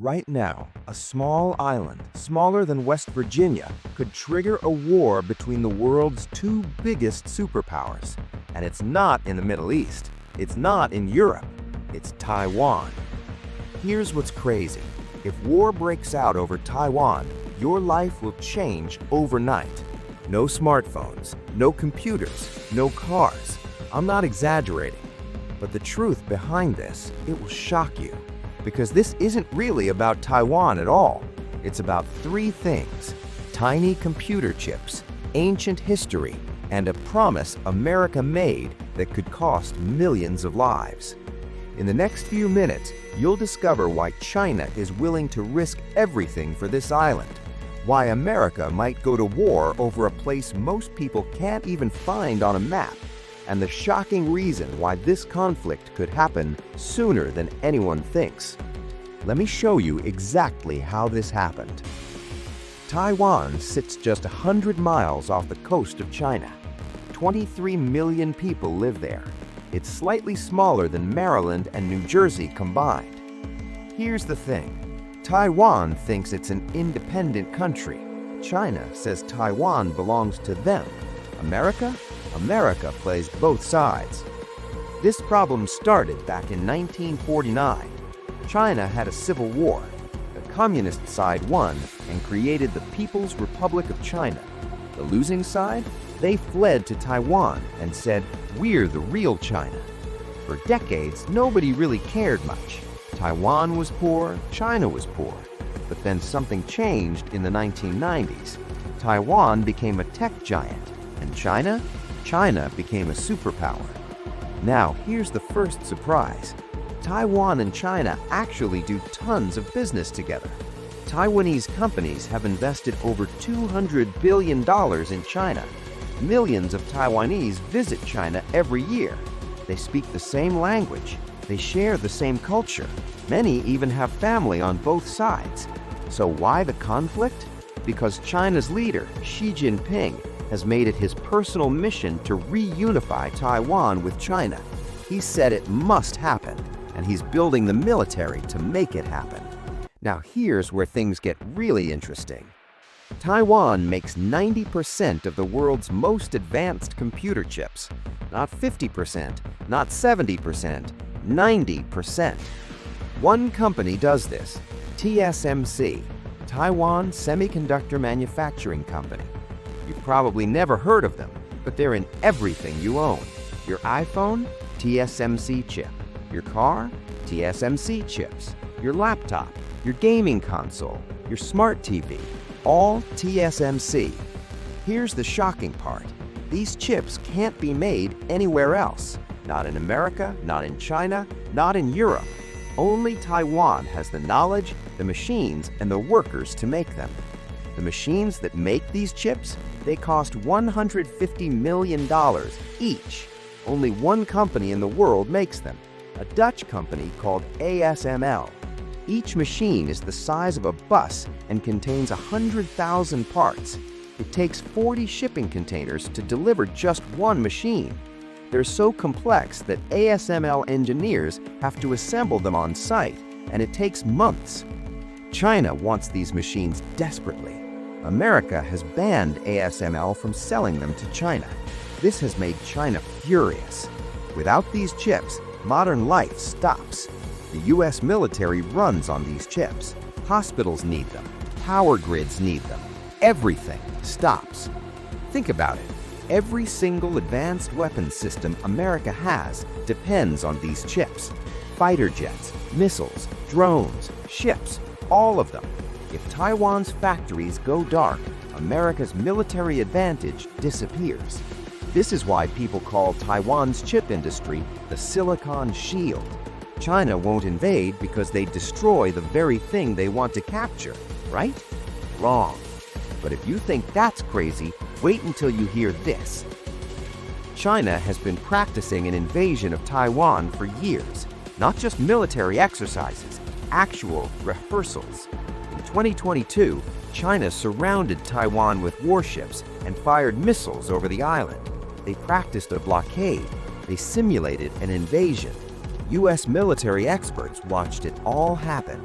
Right now, a small island, smaller than West Virginia, could trigger a war between the world's two biggest superpowers. And it's not in the Middle East. It's not in Europe. It's Taiwan. Here's what's crazy. If war breaks out over Taiwan, your life will change overnight. No smartphones, no computers, no cars. I'm not exaggerating. But the truth behind this, it will shock you. Because this isn't really about Taiwan at all. It's about three things: tiny computer chips, ancient history, and a promise America made that could cost millions of lives. In the next few minutes, you'll discover why China is willing to risk everything for this island, why America might go to war over a place most people can't even find on a map, and the shocking reason why this conflict could happen sooner than anyone thinks. Let me show you exactly how this happened. Taiwan sits just 100 miles off the coast of China. 23 million people live there. It's slightly smaller than Maryland and New Jersey combined. Here's the thing. Taiwan thinks it's an independent country. China says Taiwan belongs to them. America plays both sides. This problem started back in 1949. China had a civil war. The communist side won and created the People's Republic of China. The losing side? They fled to Taiwan and said, "We're the real China." For decades, nobody really cared much. Taiwan was poor, China was poor. But then something changed in the 1990s. Taiwan became a tech giant, and China became a superpower. Now, here's the first surprise. Taiwan and China actually do tons of business together. Taiwanese companies have invested over $200 billion in China. Millions of Taiwanese visit China every year. They speak the same language. They share the same culture. Many even have family on both sides. So why the conflict? Because China's leader, Xi Jinping, has made it his personal mission to reunify Taiwan with China. He said it must happen, and he's building the military to make it happen. Now here's where things get really interesting. Taiwan makes 90% of the world's most advanced computer chips. Not 50%, not 70%, 90%. One company does this, TSMC, Taiwan Semiconductor Manufacturing Company. You've probably never heard of them, but they're in everything you own. Your iPhone? TSMC chip. Your car? TSMC chips. Your laptop, your gaming console, your smart TV, all TSMC. Here's the shocking part. These chips can't be made anywhere else. Not in America, not in China, not in Europe. Only Taiwan has the knowledge, the machines, and the workers to make them. The machines that make these chips, they cost $150 million each. Only one company in the world makes them, a Dutch company called ASML. Each machine is the size of a bus and contains 100,000 parts. It takes 40 shipping containers to deliver just one machine. They're so complex that ASML engineers have to assemble them on site, and it takes months. China wants these machines desperately. America has banned ASML from selling them to China. This has made China furious. Without these chips, modern life stops. The US military runs on these chips. Hospitals need them. Power grids need them. Everything stops. Think about it. Every single advanced weapons system America has depends on these chips. Fighter jets, missiles, drones, ships, all of them. If Taiwan's factories go dark, America's military advantage disappears. This is why people call Taiwan's chip industry the Silicon Shield. China won't invade because they destroy the very thing they want to capture, right? Wrong. But if you think that's crazy, wait until you hear this. China has been practicing an invasion of Taiwan for years. Not just military exercises, actual rehearsals. In 2022, China surrounded Taiwan with warships and fired missiles over the island. They practiced a blockade. They simulated an invasion. US military experts watched it all happen.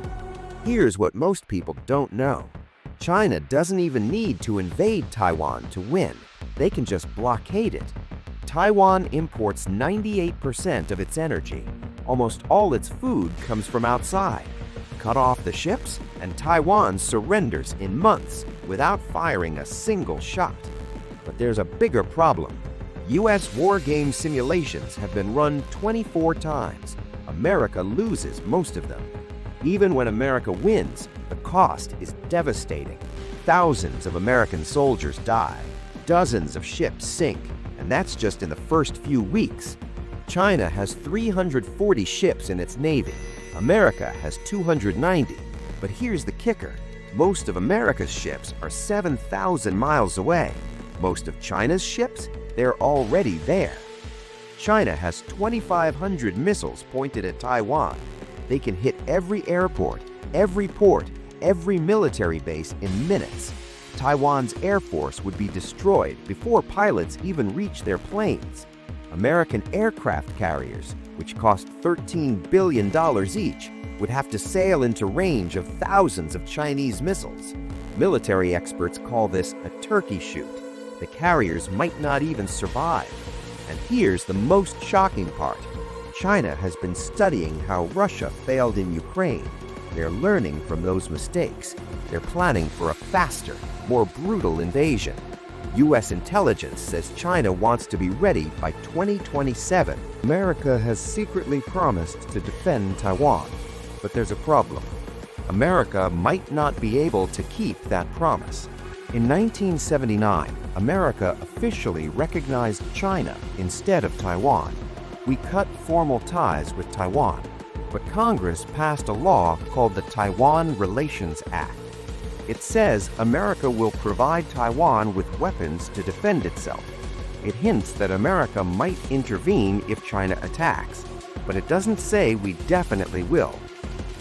Here's what most people don't know. China doesn't even need to invade Taiwan to win. They can just blockade it. Taiwan imports 98% of its energy. Almost all its food comes from outside. Cut off the ships, and Taiwan surrenders in months without firing a single shot. But there's a bigger problem. US war game simulations have been run 24 times. America loses most of them. Even when America wins, the cost is devastating. Thousands of American soldiers die. Dozens of ships sink, and that's just in the first few weeks. China has 340 ships in its navy. America has 290. But here's the kicker. Most of America's ships are 7,000 miles away. Most of China's ships, they're already there. China has 2,500 missiles pointed at Taiwan. They can hit every airport, every port, every military base in minutes. Taiwan's air force would be destroyed before pilots even reach their planes. American aircraft carriers, which cost $13 billion each, would have to sail into range of thousands of Chinese missiles. Military experts call this a turkey shoot. The carriers might not even survive. And here's the most shocking part. China has been studying how Russia failed in Ukraine. They're learning from those mistakes. They're planning for a faster, more brutal invasion. US intelligence says China wants to be ready by 2027. America has secretly promised to defend Taiwan. But there's a problem. America might not be able to keep that promise. In 1979, America officially recognized China instead of Taiwan. We cut formal ties with Taiwan, but Congress passed a law called the Taiwan Relations Act. It says America will provide Taiwan with weapons to defend itself. It hints that America might intervene if China attacks, but it doesn't say we definitely will.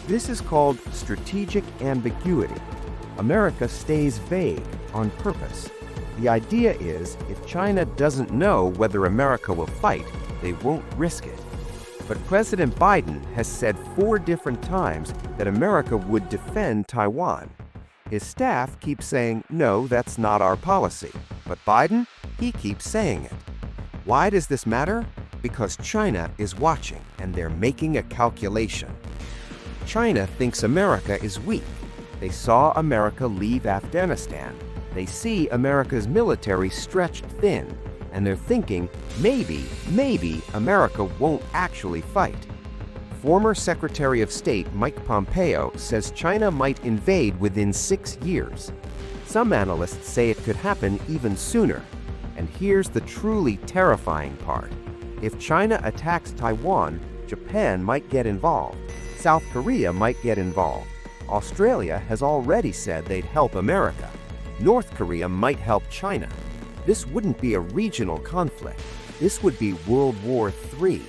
This is called strategic ambiguity. America stays vague on purpose. The idea is, if China doesn't know whether America will fight, they won't risk it. But President Biden has said 4 different times that America would defend Taiwan. His staff keeps saying, no, that's not our policy. But Biden, he keeps saying it. Why does this matter? Because China is watching, and they're making a calculation. China thinks America is weak. They saw America leave Afghanistan. They see America's military stretched thin, and they're thinking, maybe America won't actually fight. Former Secretary of State Mike Pompeo says China might invade within 6 years. Some analysts say it could happen even sooner. And here's the truly terrifying part. If China attacks Taiwan, Japan might get involved. South Korea might get involved. Australia has already said they'd help America. North Korea might help China. This wouldn't be a regional conflict. This would be World War III.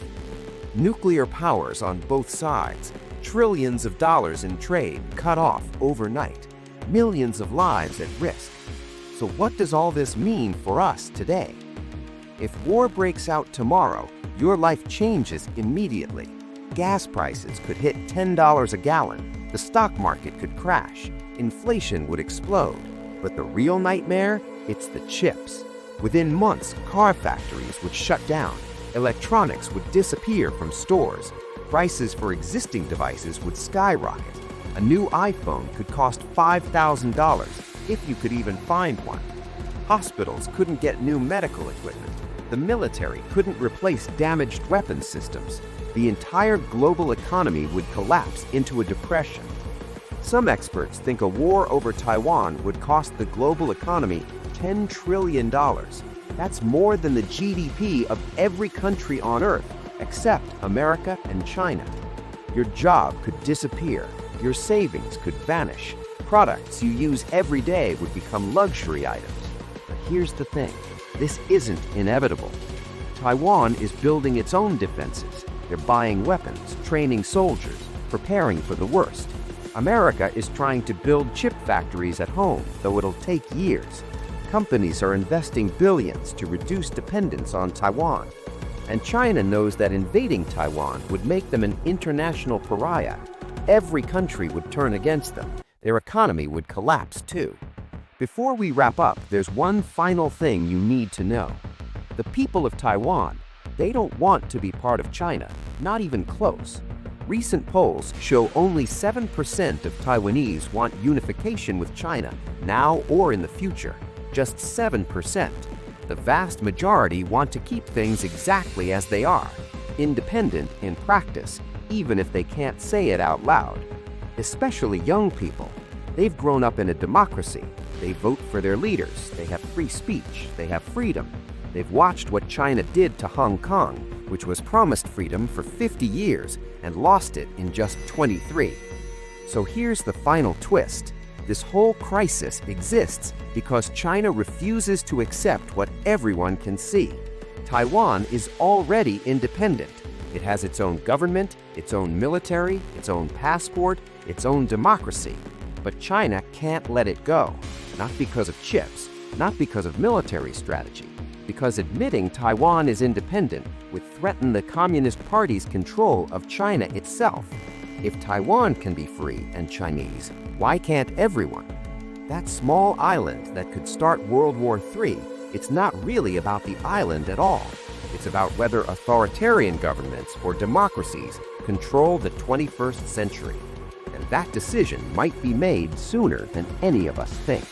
Nuclear powers on both sides, trillions of dollars in trade cut off overnight, millions of lives at risk. So what does all this mean for us today? If war breaks out tomorrow, your life changes immediately. Gas prices could hit $10 a gallon. The stock market could crash. Inflation would explode. But the real nightmare? It's the chips. Within months, car factories would shut down. Electronics would disappear from stores. Prices for existing devices would skyrocket. A new iPhone could cost $5,000, if you could even find one. Hospitals couldn't get new medical equipment. The military couldn't replace damaged weapons systems. The entire global economy would collapse into a depression. Some experts think a war over Taiwan would cost the global economy $10 trillion. That's more than the GDP of every country on Earth, except America and China. Your job could disappear. Your savings could vanish. Products you use every day would become luxury items. But here's the thing. This isn't inevitable. Taiwan is building its own defenses. They're buying weapons, training soldiers, preparing for the worst. America is trying to build chip factories at home, though it'll take years. Companies are investing billions to reduce dependence on Taiwan. And China knows that invading Taiwan would make them an international pariah. every country would turn against them. Their economy would collapse too. Before we wrap up, there's one final thing you need to know. The people of Taiwan, they don't want to be part of China, not even close. Recent polls show only 7% of Taiwanese want unification with China, now or in the future. Just 7%. The vast majority want to keep things exactly as they are, independent in practice, even if they can't say it out loud. Especially young people. They've grown up in a democracy. They vote for their leaders. They have free speech. They have freedom. They've watched what China did to Hong Kong, which was promised freedom for 50 years and lost it in just 23. So here's the final twist. This whole crisis exists because China refuses to accept what everyone can see. Taiwan is already independent. It has its own government, its own military, its own passport, its own democracy. But China can't let it go, not because of chips, not because of military strategy, because admitting Taiwan is independent would threaten the Communist Party's control of China itself. If Taiwan can be free and Chinese, why can't everyone? That small island that could start World War III, it's not really about the island at all. It's about whether authoritarian governments or democracies control the 21st century. And that decision might be made sooner than any of us think.